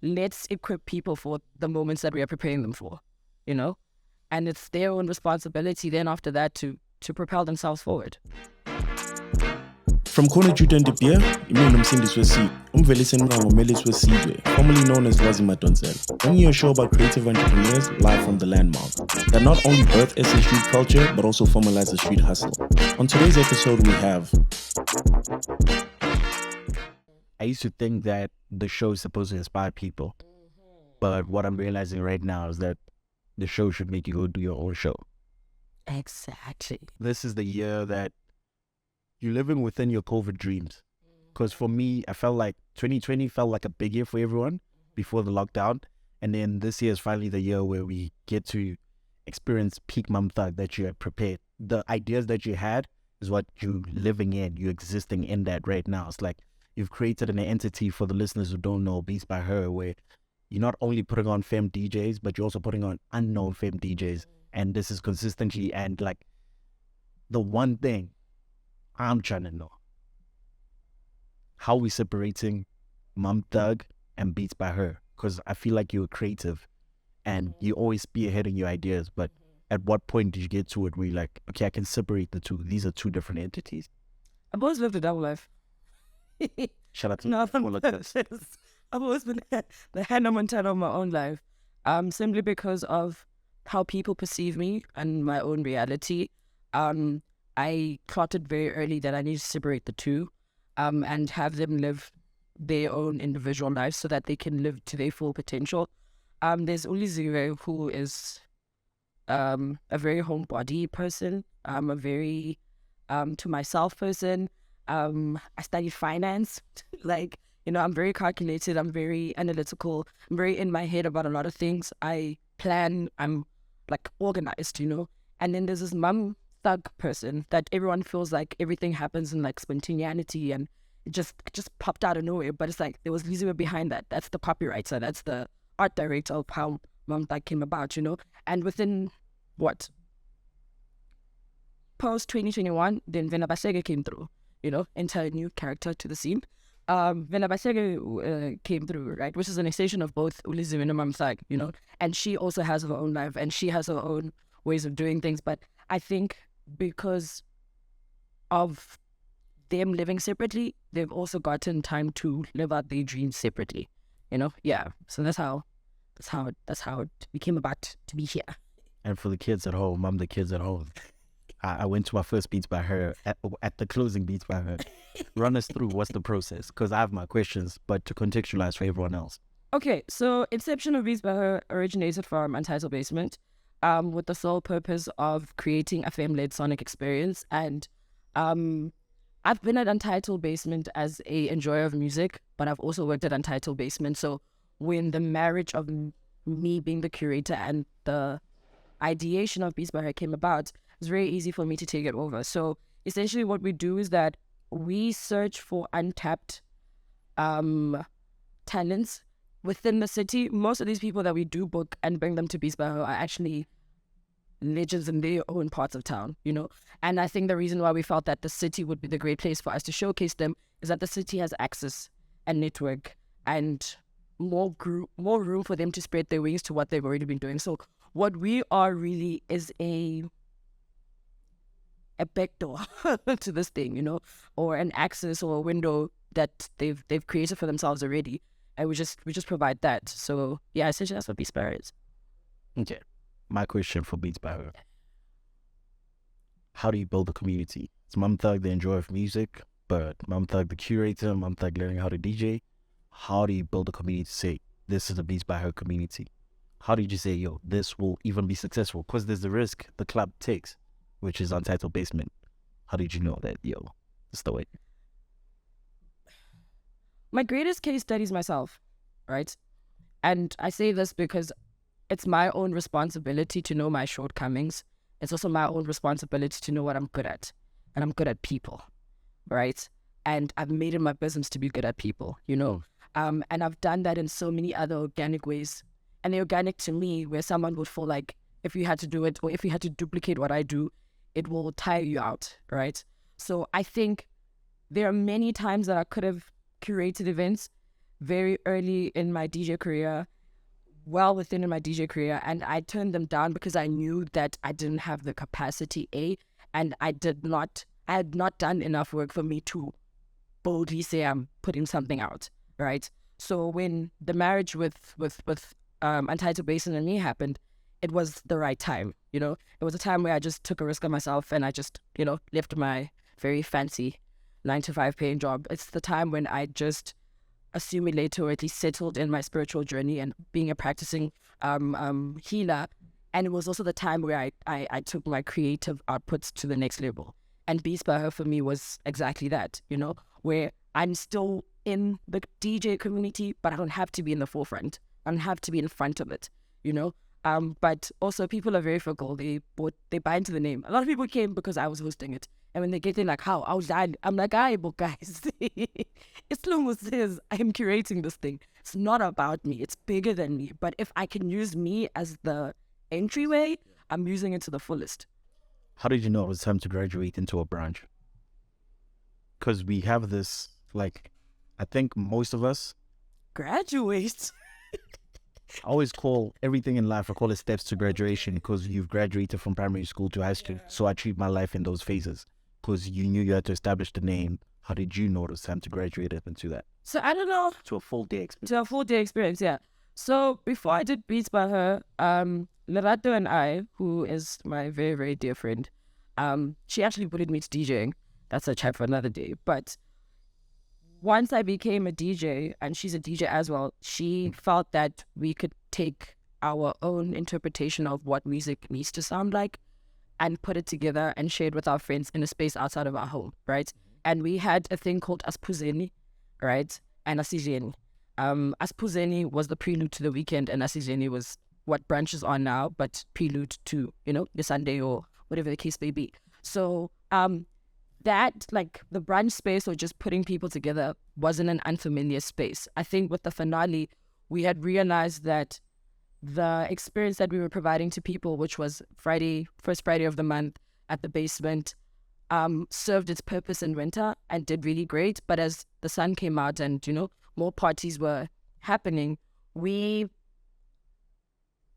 let's equip people for the moments that we are preparing them for, you know? And it's their own responsibility then after that to propel themselves forward. From CNR JUTA De BEER, imini nomsindisi wesizwe, umvelisi enqango umelisi wesizwe, formerly known as Lwazi Madonsela, bringing you a show about creative entrepreneurs live from the landmark that not only birth SA street culture but also formalize the street hustle. On today's episode, we have. I used to think that the show is supposed to inspire people, but what I'm realizing right now is that the show should make you go do your own show. Exactly. This is the year that you're living within your COVID dreams. Because for me, I felt like 2020 felt like a big year for everyone before the lockdown. And then this year is finally the year where we get to experience peak Mamthug that you had prepared. The ideas that you had is what you're living in. You're existing in that right now. It's like you've created an entity, for the listeners who don't know, Beats by Her, where you're not only putting on femme DJs, but you're also putting on unknown femme DJs. And this is consistently, and like the one thing I'm trying to know, how we separating Mamthug and Beats by Her? Because I feel like you're creative and you always spearheading your ideas, but at what point did you get to it where you're like, okay, I can separate the two? These are two different entities. I've always lived a double life. Shout out to No, all of this. I've always been the Hannah Montana of my own life, simply because of how people perceive me and my own reality. I plotted very early that I need to separate the two, and have them live their own individual lives so that they can live to their full potential. There's Liziwe, who is a very homebody person, a very to myself person. I studied finance. Like, you know, I'm very calculated, I'm very analytical, I'm very in my head about a lot of things. I plan, I'm like organized, you know. And then there's this Mamthug person that everyone feels like everything happens in like spontaneity and it just popped out of nowhere. But it's like there was Liziwe behind that. That's the copywriter, that's the art director of how Mamthug came about, you know. And within what? Post 2021, then Vena Basege came through, you know, enter a new character to the scene. Vena Basege came through, right, which is an extension of both Liziwe and Mamthug, you know, and she also has her own life and she has her own ways of doing things. But I think because of them living separately, they've also gotten time to live out their dreams separately, you know. Yeah, so that's how it became about to be here. And for the kids at home, I'm the kids at home. I went to my first Beats by Her at the closing Beats by Her. Run us through what's the process, because I have my questions, but to contextualize for everyone else. Okay, so inception of Beats by Her originated from Untitled Basement, with the sole purpose of creating a femme-led sonic experience. And I've been at Untitled Basement as a enjoyer of music, but I've also worked at Untitled Basement. So when the marriage of me being the curator and the ideation of Beats by Her came about, it's very easy for me to take it over. So essentially what we do is that we search for untapped talents within the city. Most of these people that we do book and bring them to Beats by Her are actually legends in their own parts of town, you know. And I think the reason why we felt that the city would be the great place for us to showcase them is that the city has access and network and more room for them to spread their wings to what they've already been doing. So what we are really is a backdoor to this thing, you know, or an access or a window that they've created for themselves already, and we just provide that. So yeah, essentially that's what Beats by Her is. Okay, my question for Beats by Her: how do you build a community? It's Mamthug, the enjoyer of music, but Mamthug, the curator, Mamthug learning how to DJ. How do you build a community to say this is a Beats by Her community? How did you say, yo, this will even be successful? Because there's the risk the club takes, which is Untitled Basement. How did you know that, yo, this is the way? My greatest case study is myself, right? And I say this because it's my own responsibility to know my shortcomings. It's also my own responsibility to know what I'm good at. And I'm good at people, right? And I've made it my business to be good at people, you know? And I've done that in so many other organic ways. And the organic to me, where someone would feel like if you had to do it or if you had to duplicate what I do, it will tire you out, right? So I think there are many times that I could have curated events very early in my DJ career, well within my DJ career, and I turned them down because I knew that I didn't have the capacity, and I had not done enough work for me to boldly say I'm putting something out, right? So when the marriage with Untitled Basin and me happened, it was the right time, you know? It was a time where I just took a risk on myself and I just, you know, left my very fancy 9-to-5 paying job. It's the time when I just assimilated or at least settled in my spiritual journey and being a practicing healer. And it was also the time where I took my creative outputs to the next level. And Beats by Her for me was exactly that, you know, where I'm still in the DJ community, but I don't have to be in the forefront. I don't have to be in front of it, you know. But also people are very fickle. They buy into the name. A lot of people came because I was hosting it. And when they get in, like, how? I was dying. I'm like, but guys, it's long as says I'm curating this thing. It's not about me. It's bigger than me. But if I can use me as the entryway, I'm using it to the fullest. How did you know it was time to graduate into a branch? Because we have this, like, I think most of us graduate. I always call everything in life, I call it steps to graduation, because you've graduated from primary school to high school. So I treat my life in those phases, because you knew you had to establish the name. How did you know it was time to graduate up into that? So I don't know. To a full day experience. To a full day experience, yeah. So before I did Beats by Her, Lerato and I, who is my very, very dear friend, she actually bullied me to DJing. That's a chat for another day. But once I became a DJ, and she's a DJ as well, she felt that we could take our own interpretation of what music needs to sound like and put it together and share it with our friends in a space outside of our home, right? And we had a thing called Asphuzeni, right? And Asizeni. Asphuzeni was the prelude to the weekend, and Asizeni was what branches are now, but prelude to, you know, the Sunday or whatever the case may be. So that, like, the brunch space or just putting people together wasn't an unfamiliar space. I think with the finale, we had realized that the experience that we were providing to people, which was first Friday of the month at the basement, served its purpose in winter and did really great. But as the sun came out and, you know, more parties were happening, we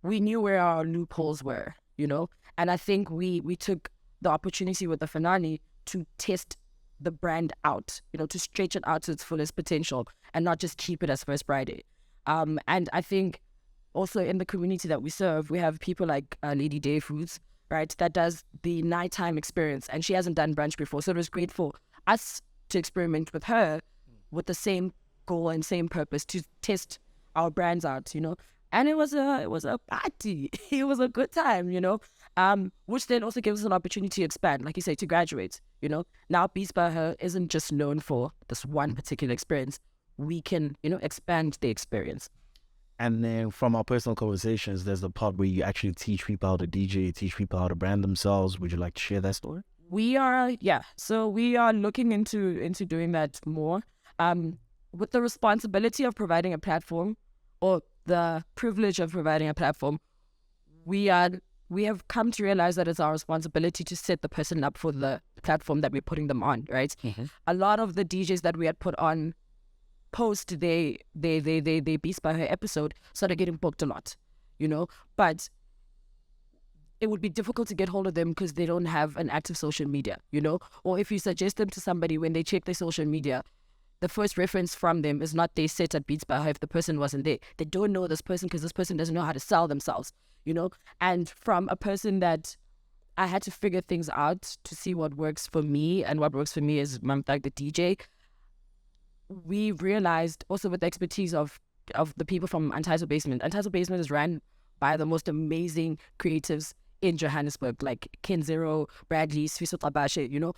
knew where our loopholes were, you know? And I think we took the opportunity with the finale to test the brand out, you know, to stretch it out to its fullest potential and not just keep it as First Friday. And I think also in the community that we serve, we have people like Lady Day Foods, right, that does the nighttime experience, and she hasn't done brunch before. So it was great for us to experiment with her with the same goal and same purpose to test our brands out, you know. And it was a party. It was a good time, you know, which then also gives us an opportunity to expand, like you say, to graduate, you know. Now Beats by Her isn't just known for this one particular experience. We can, you know, expand the experience. And then from our personal conversations, there's the part where you actually teach people how to DJ, teach people how to brand themselves. Would you like to share that story? So we are looking into doing that more. With the responsibility of providing a platform, or the privilege of providing a platform, we have come to realize that it's our responsibility to set the person up for the platform that we're putting them on, right? Mm-hmm. A lot of the DJs that we had put on post they Beats by Her episode started getting booked a lot, you know, but it would be difficult to get hold of them because they don't have an active social media, you know, or if you suggest them to somebody, when they check their social media, the first reference from them is not they set at Beats by Her if the person wasn't there. They don't know this person because this person doesn't know how to sell themselves, you know. And from a person that I had to figure things out to see what works for me, and what works for me is Mamthug the DJ, we realized also with the expertise of the people from Untitled Basement. Untitled Basement is run by the most amazing creatives in Johannesburg, like Ken Zero, Bradley, Sfiso Tabashe, you know.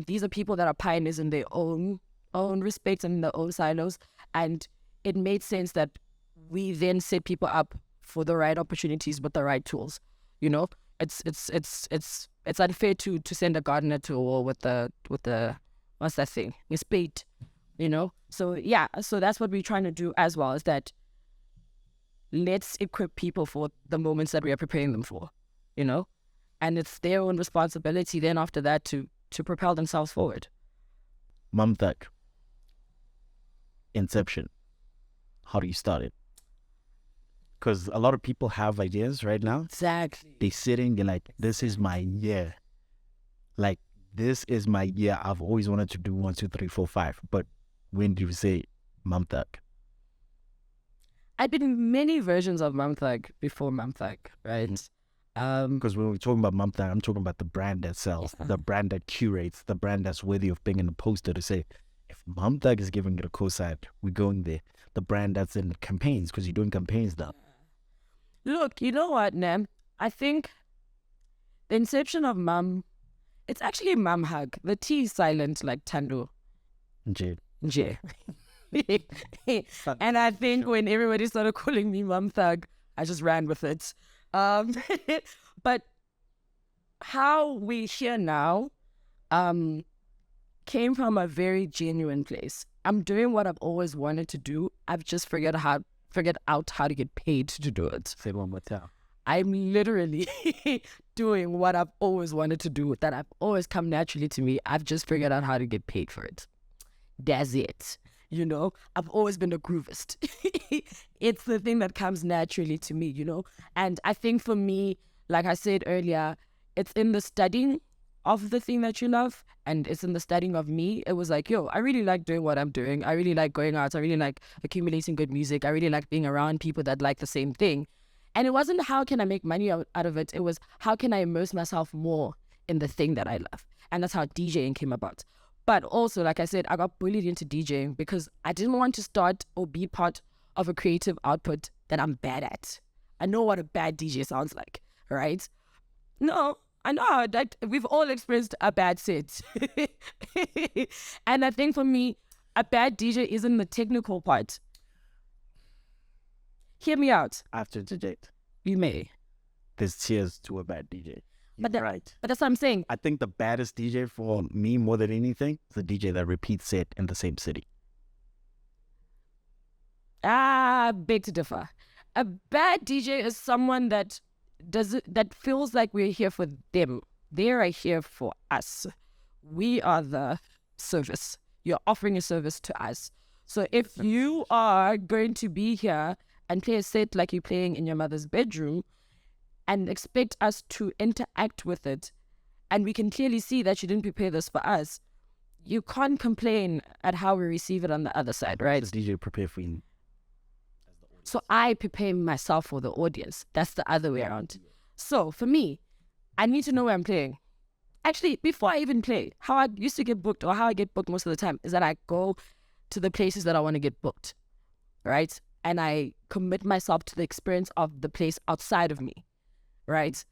These are people that are pioneers in their own respect and in their own silos, and it made sense that we then set people up for the right opportunities with the right tools. You know, it's unfair to send a gardener to a wall with the what's that thing? A spade, you know. So so that's what we're trying to do as well, is that let's equip people for the moments that we are preparing them for, you know, and it's their own responsibility then after that to propel themselves forward. Mamthug, inception, how do you start it? Because a lot of people have ideas right now. Exactly. They're sitting, they're like, this is my year. Like, this is my year. I've always wanted to do 1, 2, 3, 4, 5. But when do you say Mamthug? I'd been in many versions of Mamthug before Mamthug, right? Because when we're talking about Mamthug, I'm talking about the brand that sells, the brand that curates, the brand that's worthy of being in the poster to say, if Mamthug is giving it a cosign, we're going there. The brand that's in campaigns, because you're doing campaigns now. Look, you know what, Nam? I think the inception of Mam, it's actually Mamhug. The T is silent like Tando. Jade. Nje. And I think when everybody started calling me Mamthug, I just ran with it. But how we here now came from a very genuine place. I'm doing what I've always wanted to do. I've just figured out how to get paid to do it. Say it one more time. I'm literally doing what I've always wanted to do, that I've always come naturally to me. I've just figured out how to get paid for it. That's it. You know, I've always been a groovist. It's the thing that comes naturally to me, you know. And I think for me, like I said earlier, it's in the studying of the thing that you love, and it's in the studying of me. It was like, yo, I really like doing what I'm doing. I really like going out. I really like accumulating good music. I really like being around people that like the same thing. And it wasn't how can I make money out of it. It was how can I immerse myself more in the thing that I love. And that's how DJing came about. But also, like I said, I got bullied into DJing because I didn't want to start or be part of a creative output that I'm bad at. I know what a bad DJ sounds like, right? No, I know that we've all experienced a bad set. And I think for me, a bad DJ isn't the technical part. Hear me out. I have to interject. You may. There's tiers to a bad DJ. But right. But that's what I'm saying. I think the baddest DJ for me more than anything is the DJ that repeats set in the same city. Beg to differ. A bad DJ is someone that that feels like we're here for them. They are here for us. We are the service. You're offering a service to us. So if you are going to be here and play a set like you're playing in your mother's bedroom and expect us to interact with it, and we can clearly see that you didn't prepare this for us, you can't complain at how we receive it on the other side, right? Does DJ prepare for you? So I prepare myself for the audience. That's the other way around. So for me, I need to know where I'm playing. Actually, before I even play, how I used to get booked, or how I get booked most of the time, is that I go to the places that I want to get booked, right? And I commit myself to the experience of the place outside of me, right?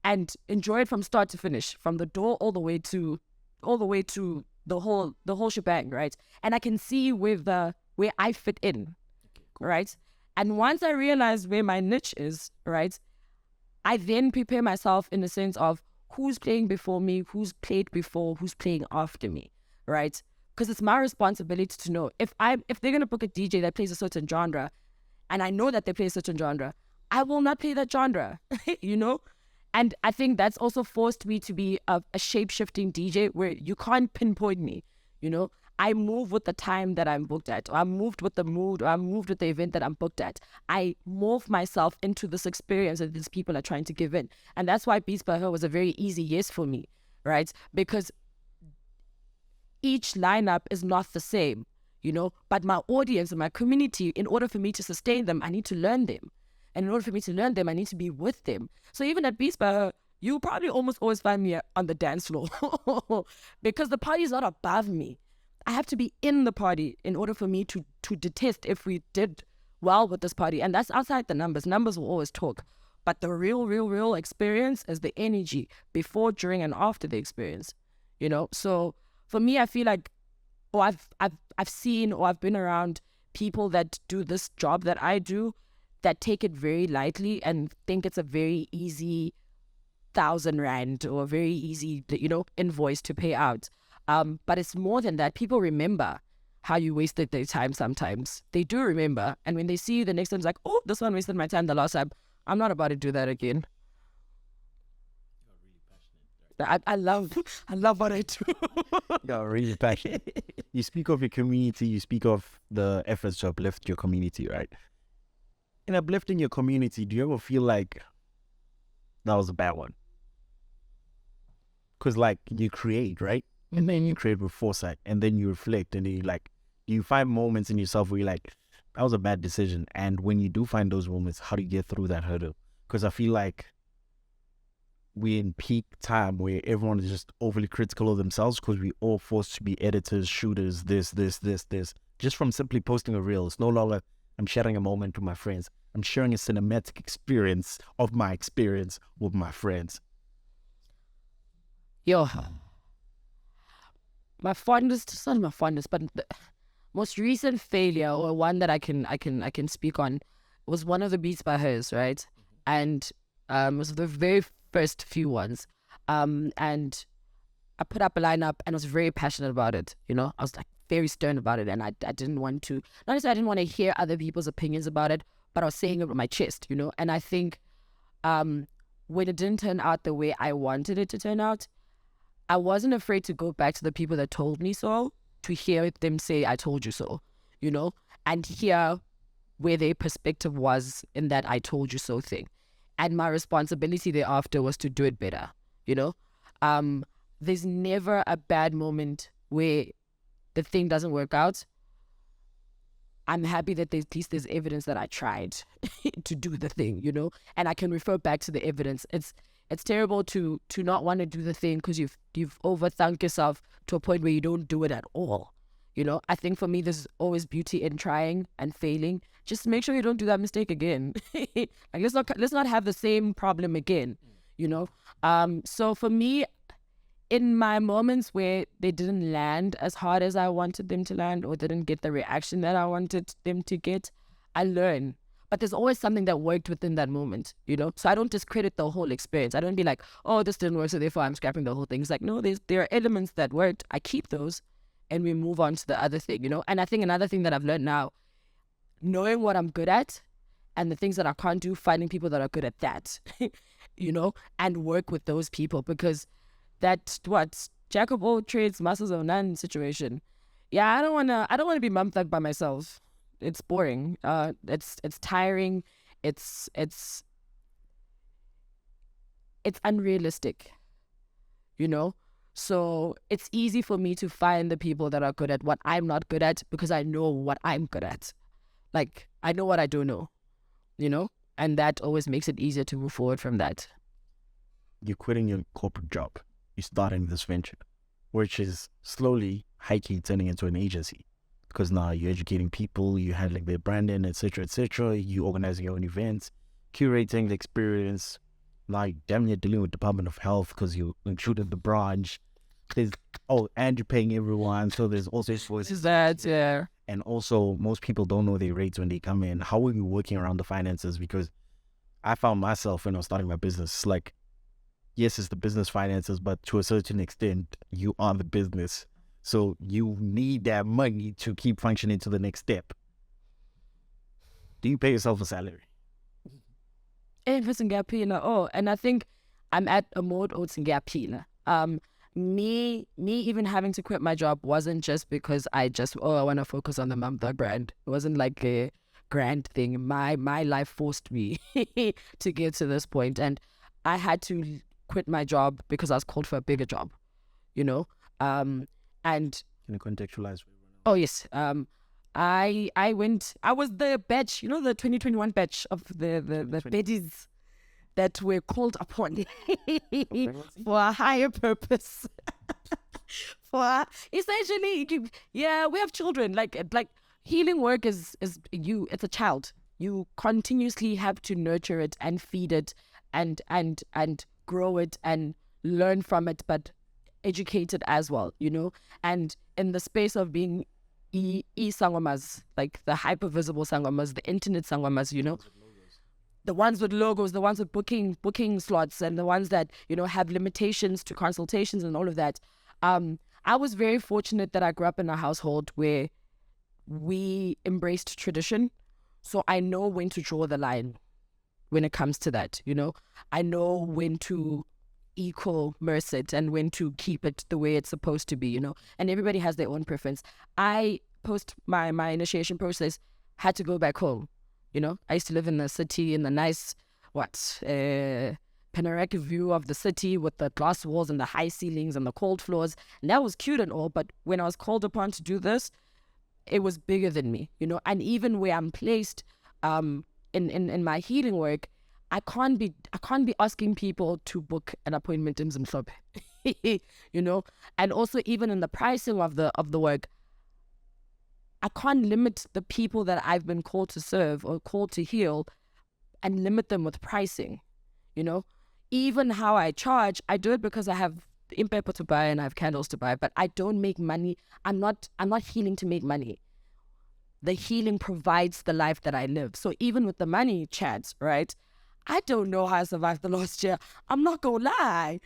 And enjoy it from start to finish, from the door all the way to the whole shebang, right? And I can see where I fit in, right? And once I realize where my niche is, right, I then prepare myself in the sense of who's playing before me, who's played before, who's playing after me, right? Because it's my responsibility to know if they're gonna book a DJ that plays a certain genre, and I know that they play a certain genre, I will not play that genre, you know. And I think that's also forced me to be a shape-shifting DJ where you can't pinpoint me, you know. I move with the time that I'm booked at, or I'm moved with the mood, or I'm moved with the event that I'm booked at. I morph myself into this experience that these people are trying to give in. And that's why Beats by Her was a very easy yes for me, right? Because each lineup is not the same, you know, but my audience and my community, in order for me to sustain them, I need to learn them. And in order for me to learn them, I need to be with them. So even at Beats by Her, you'll probably almost always find me on the dance floor because the party is not above me. I have to be in the party in order for me to detest if we did well with this party. And that's outside the numbers. Numbers will always talk. But the real experience is the energy before, during, and after the experience. You know? So for me, I feel like, I've seen, or I've been around people that do this job that I do, that take it very lightly and think it's a very easy 1,000 rand or a very easy, you know, invoice to pay out. But it's more than that. People remember how you wasted their time sometimes. They do remember. And when they see you the next time, it's like, oh, this one wasted my time the last time. I'm not about to do that again. I love what I do. Yeah, really passionate. You speak of your community, you speak of the efforts to uplift your community, right? In uplifting your community, do you ever feel like that was a bad one? Because like you create, right? And then you create with foresight, and then you reflect, and then you find moments in yourself where you're like, that was a bad decision. And when you do find those moments, how do you get through that hurdle? Because I feel like we're in peak time where everyone is just overly critical of themselves because we're all forced to be editors, shooters, this. Just from simply posting a reel. It's no longer, I'm sharing a moment with my friends. I'm sharing a cinematic experience of my experience with my friends. Yo, my fondest, it's not my fondest, but the most recent failure, or one that I can speak on, was one of the Beats by Hers, right? And it was the very first few ones. And I put up a lineup and I was very passionate about it. You know, I was like very stern about it, and I didn't want to, not necessarily I didn't want to hear other people's opinions about it, but I was saying it with my chest, you know. And I think when it didn't turn out the way I wanted it to turn out, I wasn't afraid to go back to the people that told me so, to hear them say, I told you so, you know, and hear where their perspective was in that I told you so thing. And my responsibility thereafter was to do it better, you know. There's never a bad moment where the thing doesn't work out. I'm happy that at least there's evidence that I tried to do the thing, you know, and I can refer back to the evidence. It's terrible to not want to do the thing because you've overthunk yourself to a point where you don't do it at all. You know, I think for me, there's always beauty in trying and failing. Just make sure you don't do that mistake again. Like let's not have the same problem again. You know, so for me, in my moments where they didn't land as hard as I wanted them to land, or didn't get the reaction that I wanted them to get, I learn. But there's always something that worked within that moment, you know? So I don't discredit the whole experience. I don't be like, oh, this didn't work, so therefore I'm scrapping the whole thing. It's like, no, there are elements that worked. I keep those and we move on to the other thing, you know? And I think another thing that I've learned now, knowing what I'm good at and the things that I can't do, finding people that are good at that, you know, and work with those people, because that, jack of all trades, masters of none situation. Yeah, I don't wanna be Mamthug by myself. It's boring. It's tiring. It's unrealistic, you know? So it's easy for me to find the people that are good at what I'm not good at, because I know what I'm good at. Like, I know what I don't know, you know? And that always makes it easier to move forward from that. You're quitting your corporate job. You're starting this venture, which is slowly, high-key turning into an agency. Because now you're educating people, you're handling their branding, etc., you're organizing your own events, curating the experience, like damn near dealing with Department of Health because you included the branch. And you're paying everyone, so there's also Is that, yeah. And also, most people don't know their rates when they come in. How are you working around the finances? Because I found myself when I was starting my business, like, yes, it's the business finances, but to a certain extent, you are the business. So you need that money to keep functioning to the next step. Do you pay yourself a salary? And I think I'm at a mode me even having to quit my job wasn't just because I want to focus on the Mamthug brand. It wasn't like a grand thing. My life forced me to get to this point, and I had to quit my job because I was called for a bigger job, you know. And can you contextualize? Oh yes. I was the batch, you know, the 2021 batch of the baddies that were called upon for a higher purpose. For essentially, yeah, we have children. Like healing work is it's a child. You continuously have to nurture it and feed it and grow it and learn from it, but educate it as well, you know. And in the space of being sangomas, like the hyper visible sangomas, the internet sangomas, you know, the ones with logos, the ones with booking slots, and the ones that, you know, have limitations to consultations and all of that. I was very fortunate that I grew up in a household where we embraced tradition, so I know when to draw the line when it comes to that, you know. I know when to eco-merce it and when to keep it the way it's supposed to be, you know. And everybody has their own preference. I, post my initiation process, had to go back home, you know. I used to live in the city in the nice, panoramic view of the city with the glass walls and the high ceilings and the cold floors. And that was cute and all, but when I was called upon to do this, it was bigger than me, you know. And even where I'm placed in my healing work, I can't be asking people to book an appointment in Zimhlope, you know. And also even in the pricing of the work, I can't limit the people that I've been called to serve or called to heal and limit them with pricing, you know. Even how I charge, I do it because I have impact to buy and I have candles to buy, but I don't make money. I'm not healing to make money. The healing provides the life that I live. So even with the money chats, right? I don't know how I survived the last year. I'm not gonna lie.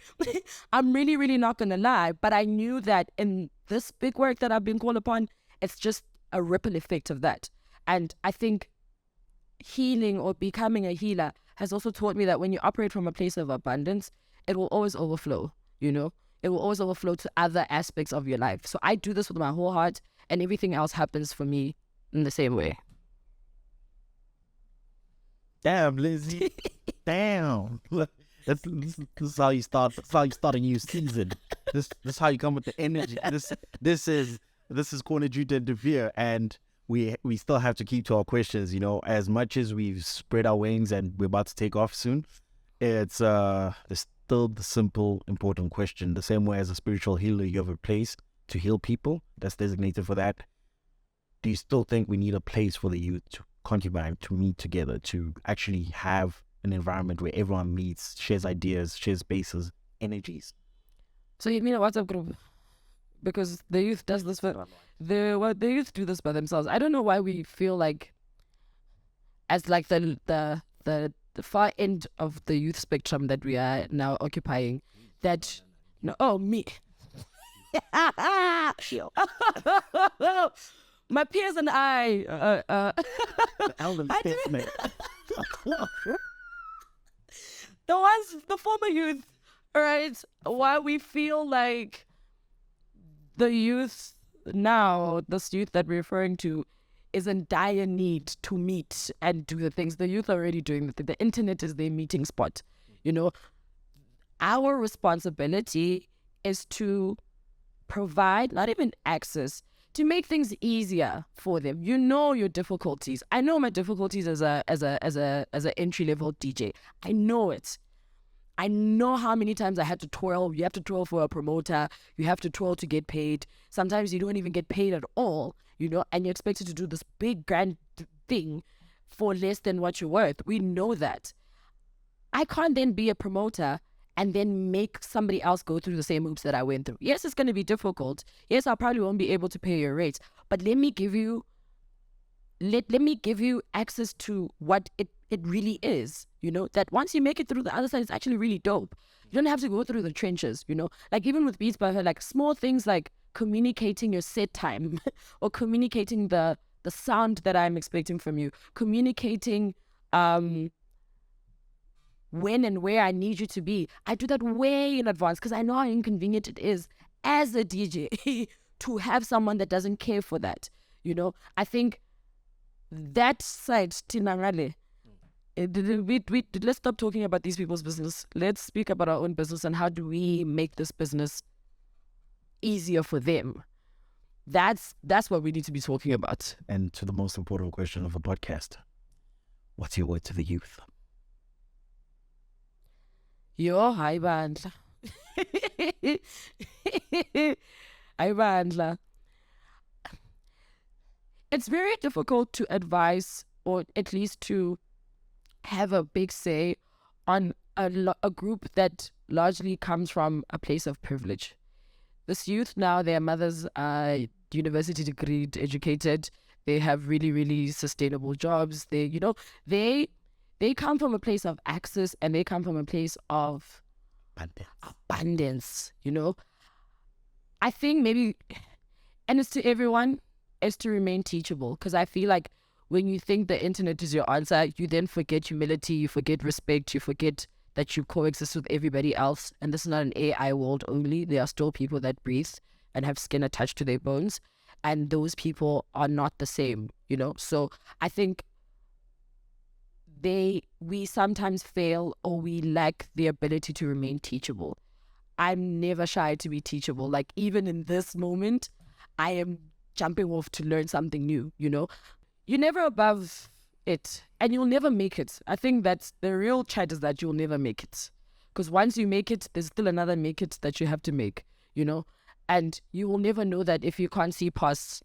I'm really, really not gonna lie. But I knew that in this big work that I've been called upon, it's just a ripple effect of that. And I think healing or becoming a healer has also taught me that when you operate from a place of abundance, it will always overflow, you know? It will always overflow to other aspects of your life. So I do this with my whole heart, and everything else happens for me in the same way. Damn, Lizzie. Damn. This is how you start. That's how you start a new season. This is how you come with the energy. This is CNR JUTA De BEER, and we still have to keep to our questions. You know, as much as we've spread our wings and we're about to take off soon, it's there's still the simple, important question. The same way as a spiritual healer, you have a place to heal people that's designated for that. Do you still think we need a place for the youth to concubine, to meet together, to actually have an environment where everyone meets, shares ideas, shares spaces, energies? So you mean a WhatsApp group? Because the youth does this for the youth do this by themselves. I don't know why we feel like, as like the far end of the youth spectrum that we are now occupying, that no, oh me. My peers and I, the former youth, right? Why we feel like the youth now, this youth that we're referring to, is in dire need to meet and do the things. The youth are already doing the thing. The internet is their meeting spot, you know. Our responsibility is to provide, not even access, to make things easier for them. You know your difficulties. I know my difficulties as a entry level DJ. I know it. I know how many times I had to toil. You have to toil for a promoter. You have to toil to get paid. Sometimes you don't even get paid at all, you know, and you're expected to do this big grand thing for less than what you're worth. We know that. I can't then be a promoter and then make somebody else go through the same hoops that I went through. Yes, it's going to be difficult. Yes, I probably won't be able to pay your rates, but let me give you access to what it really is, you know, that once you make it through the other side, it's actually really dope. You don't have to go through the trenches, you know, like even with Beats by Her, like small things like communicating your set time or communicating the sound that I'm expecting from you, communicating when and where I need you to be. I do that way in advance because I know how inconvenient it is as a DJ to have someone that doesn't care for that, you know. I think that side, Tinangale, let's stop talking about these people's business. Let's speak about our own business and how do we make this business easier for them. That's what we need to be talking about. And to the most important question of a podcast, what's your word to the youth? Yo, hi bandla. Hi bandla. It's very difficult to advise, or at least to have a big say on a group that largely comes from a place of privilege. This youth now, their mothers are university degree educated. They have really, really sustainable jobs. They come from a place of access, and they come from a place of abundance, you know. I think maybe, and it's to everyone, is to remain teachable, because I feel like when you think the internet is your answer, you then forget humility, you forget respect, you forget that you coexist with everybody else. And this is not an AI world only. There are still people that breathe and have skin attached to their bones. And those people are not the same, you know? So I think we sometimes fail, or we lack the ability to remain teachable. I'm never shy to be teachable. Like, even in this moment, I am jumping off to learn something new, you know? You're never above it, and you'll never make it. I think that's the real chat, is that you'll never make it. Because once you make it, there's still another make it that you have to make, you know? And you will never know that if you can't see past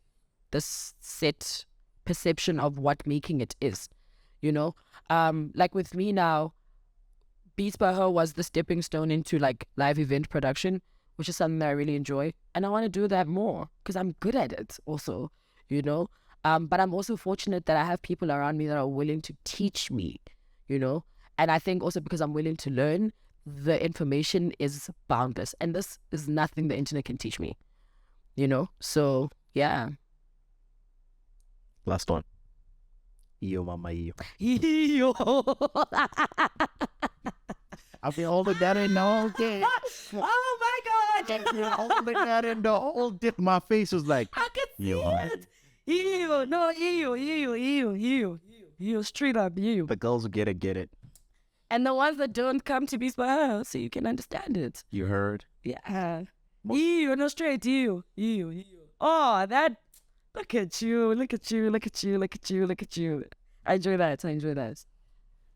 this set perception of what making it is, you know? Like with me now, Beats by Her was the stepping stone into like live event production, which is something that I really enjoy. And I want to do that more because I'm good at it also, you know? But I'm also fortunate that I have people around me that are willing to teach me, you know? And I think also because I'm willing to learn, the information is boundless. And this is nothing the internet can teach me, you know? So, yeah. Last one. Yiyo, mama, yiyo. Yiyo. I've been holding that in the whole day. Oh my God. I've been holding that in the whole day. My face was like, I can see Yiyo. it. Yiyo. No, Yiyo. Straight up, Yiyo. The girls who get it. And the ones that don't come to be Her, so you can understand it. You heard? Yeah. Yiyo, no, straight, Yiyo. Oh, that. Look at you. I enjoy that.